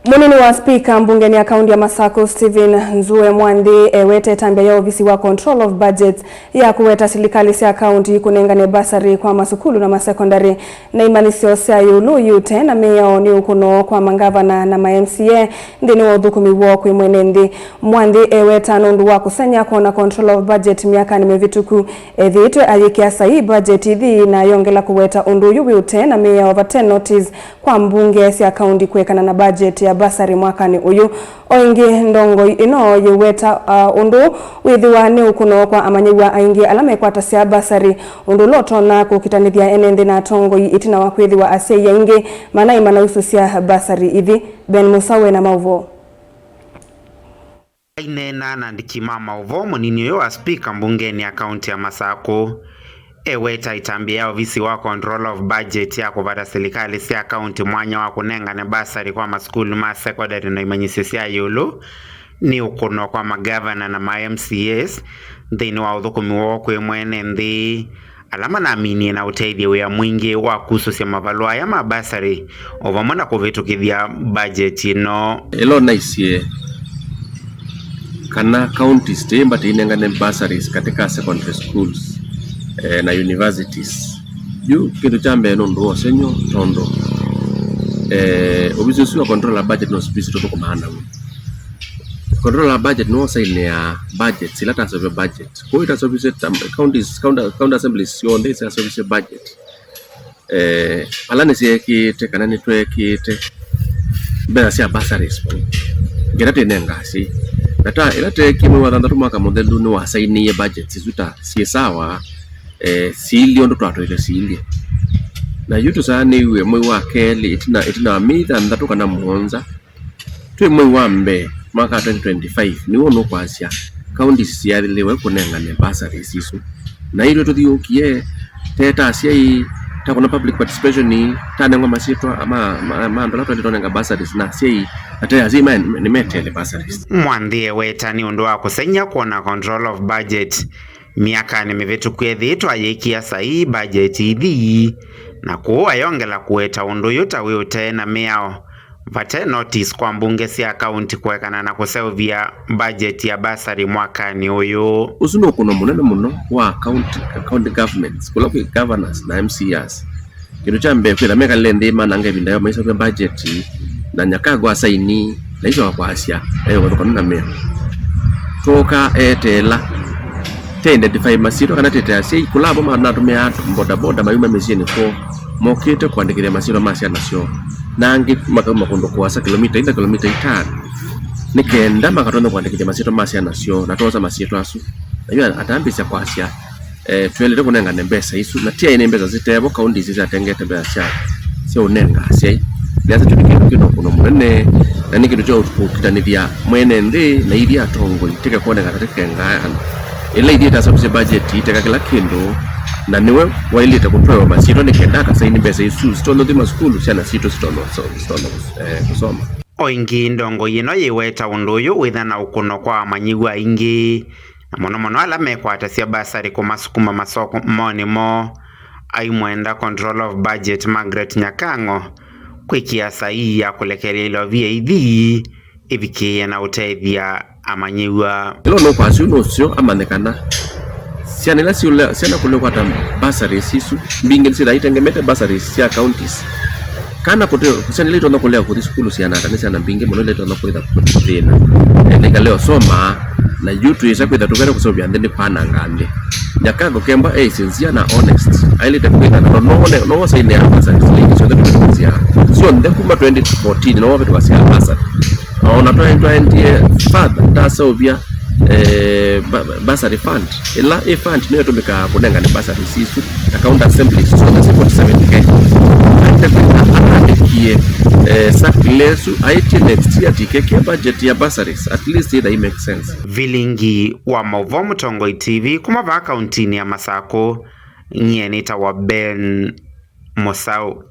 Munini wa spika mbungeni ya kaunti ya Masako Stephen Nzue Mwandhi ewete tambia ya ofisi wa control of budgets ya kuweta serikali sia kaunti kunengane basari kwa masukulu na masekondari na imanisio sia yulu yute na meya ni ukuno kwa mangavana na ma-MCA ndini wa udhukumi wako imwenendi. Mwandhi eweta nundu wa kusanya kona control of budget miaka nimevituku edhitwe ayikia sahi budget idhi na yongela kuweta undu yute na meya overturn notice kwa mbunge sia kaunti kuwekana na budget ya basari mwakani uyu oingi ndongo ino yeweta undu withiwa ni ukuno kwa amanyiwa aingi alame kwata sia basari undu lotona kukitanithia enende na tongo itina wa kwithiwa ase yaingi mana imana usu sia basari ithi. Ben Musawe na mauvo inena na ndikima mauvo munini uyo wa spika mbungeni ya kaunti ya Masako eweta itambia ofisi wa control of budget ya kupata serikali sia kaunti mwanya wa kunengane basari kwa maskulu ma secondary na imanyisi sia yulu ni ukuno kwa magavana na ma-MCAs thini wa uthukumi woko imwene nthi alama na amini na uteithio ya mwingi wa kususia mavalua ya mabasari ovamona kuvitukithia budget ino elo naisie kana county stemba tinengane basaries katika secondary schools na universities juu kitu chambe ndo senyo tondo obviously control la budget no space to kumanda control la budget no sign ya budget silata so budget ko ita service counties county assemblies yo ndese ya service budget alane sie kite kana ni twe kite bera sia basaries gerate nengasi data ilate kimwe wa tandatu mwaka modelu no assign ye budget sisuta sie sawa sili ondo twatoile sili na yutu sani we mwe wa keli itina mitha ndatu kana muonza twe mwe wa mbe mwaka 2025 ni wono kwasya county sialilewe kunengane basari sisu na hilo tuthiukie teta asiai takona public participation ni tanengwa masitwa ama ndo lato ndonenga basaries na asiai ate azima ni metele basaries. Mwandhi weta ni undu wa kusenya kuona control of budget miaka nimevituku ethitwa yikia sahi budget ithi na kuwa yongela kuweta undu yuta wiute na meao vate notice kwa mbunge sia kaunti kuwekana na kuseuvia budget ya basari mwakani uyu usuno kuno munene muno wa county governments kula kwa governors na MCAs kitu cha mbe kwa meka lende mana ngevinda yo maisa kwa budget na nyakagwa saini na hizo kwa Asia kwa kuna mea toka etela tende defy masiro kana tete sei kulabo mana tumia boda mayuma mesieni ko mokete kuandikiria masiro masia nasio nangi makondo kwa kilomita 5 nikenda makatondo kuandikiria masiro masia nasio natoza masiro asu najua atambisa kwa Asia twelete kunengane mbesa isu na tia ine mbesa zitebo kaundi ziza tengete mbesa sio unenga sei nasa tunikino kuno munene na nikitu cho kukitanithia mwene ndi na idia tongo itike kuoneka tatenga ila idita sabuse budget iteka kila kindu na niwe wailita kupewa masiro nikenda kasaini mbesa isu stono dhima skulu siana sito stono kusoma oingi ndongo yino yiweta unduyu withana ukuno kwa manyiwa ingi na mono alame kwatasia basari kumasukuma masoko monimo aimwenda control of budget Margaret Nyakango kwikia sahi ya kulekeria ilo VAD ibikia na uteithia amanyiwa ilo no kwasi uno sio amanekana siana kule kwa basari sisu mbingi sida itengemete basari sia counties kana kote siana leto ndo kulea kwa skulu siana kanisa na mbingi mono leto ndo kuleta kutina ndika leo soma na yutu isa kwenda tukana kusobya ndeni pana ngande Nyakango kemba sincere na honest ailete kwenda no say ne basari so that kusia sio ndekuma 2014 no wapi wasia basari ona 2020 father tasovya basari fund ila fund niyo tumika kunenga ni basari sisu account assembly so that's 47k kie sakilesu IT next year tikeke budget ya basaries at least it makes sense. Vilingi wa Mauvo Tongo TV kuma va accountini ya Masako nyeni ta wa Ben Musau.